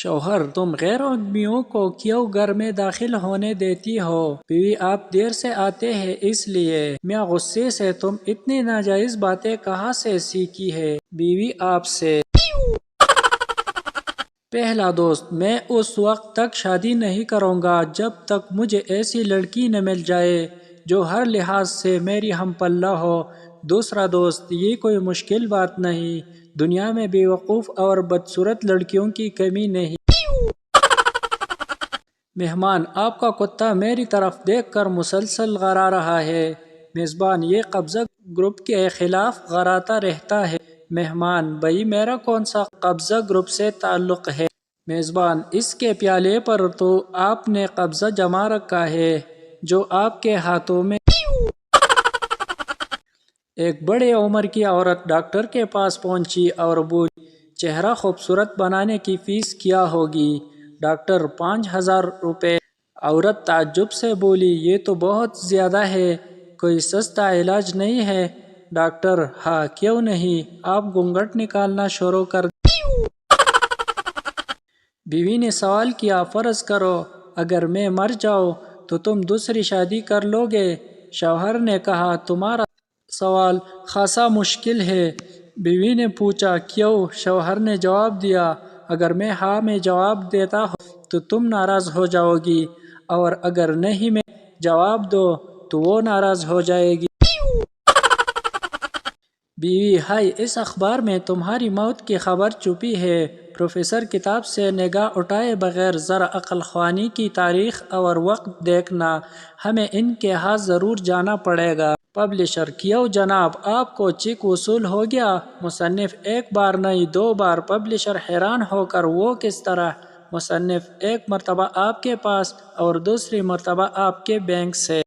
شوہر: تم غیر آدمیوں کو کیوں گھر میں داخل ہونے دیتی ہو؟ بیوی: آپ دیر سے آتے ہیں اس لیے۔ میاں غصے سے: تم اتنی ناجائز باتیں کہاں سے سیکھی ہے؟ بیوی: آپ سے۔ پہلا دوست: میں اس وقت تک شادی نہیں کروں گا جب تک مجھے ایسی لڑکی نہ مل جائے جو ہر لحاظ سے میری ہم پلہ ہو۔ دوسرا دوست: یہ کوئی مشکل بات نہیں، دنیا میں بے وقوف اور بدصورت لڑکیوں کی کمی نہیں۔ مہمان: آپ کا کتا میری طرف دیکھ کر مسلسل غرا رہا ہے۔ میزبان: یہ قبضہ گروپ کے خلاف غراتا رہتا ہے۔ مہمان: بھئی میرا کون سا قبضہ گروپ سے تعلق ہے؟ میزبان: اس کے پیالے پر تو آپ نے قبضہ جما رکھا ہے جو آپ کے ہاتھوں میں۔ ایک بڑے عمر کی عورت ڈاکٹر کے پاس پہنچی اور بولی: چہرہ خوبصورت بنانے کی فیس کیا ہوگی؟ ڈاکٹر: 5000 روپے۔ عورت تعجب سے بولی: یہ تو بہت زیادہ ہے، کوئی سستا علاج نہیں ہے؟ ڈاکٹر: ہاں کیوں نہیں، آپ گھونگھٹ نکالنا شروع کر دیں۔ بیوی نے سوال کیا: فرض کرو اگر میں مر جاؤں تو تم دوسری شادی کر لو گے؟ شوہر نے کہا: تمہارا سوال خاصا مشکل ہے۔ بیوی نے پوچھا: کیوں؟ شوہر نے جواب دیا: اگر میں ہاں میں جواب دیتا ہوں تو تم ناراض ہو جاؤ گی، اور اگر نہیں میں جواب دوں تو وہ ناراض ہو جائے گی۔ بیوی: ہائے، اس اخبار میں تمہاری موت کی خبر چھپی ہے۔ پروفیسر کتاب سے نگاہ اٹھائے بغیر ذرا عقل خوانی کی تاریخ اور وقت دیکھنا، ہمیں ان کے ہاتھ ضرور جانا پڑے گا۔ پبلشر: کیوں جناب، آپ کو چیک وصول ہو گیا؟ مصنف: ایک بار نہیں 2 بار۔ پبلشر حیران ہو کر: وہ کس طرح؟ مصنف: ایک مرتبہ آپ کے پاس اور دوسری مرتبہ آپ کے بینک سے۔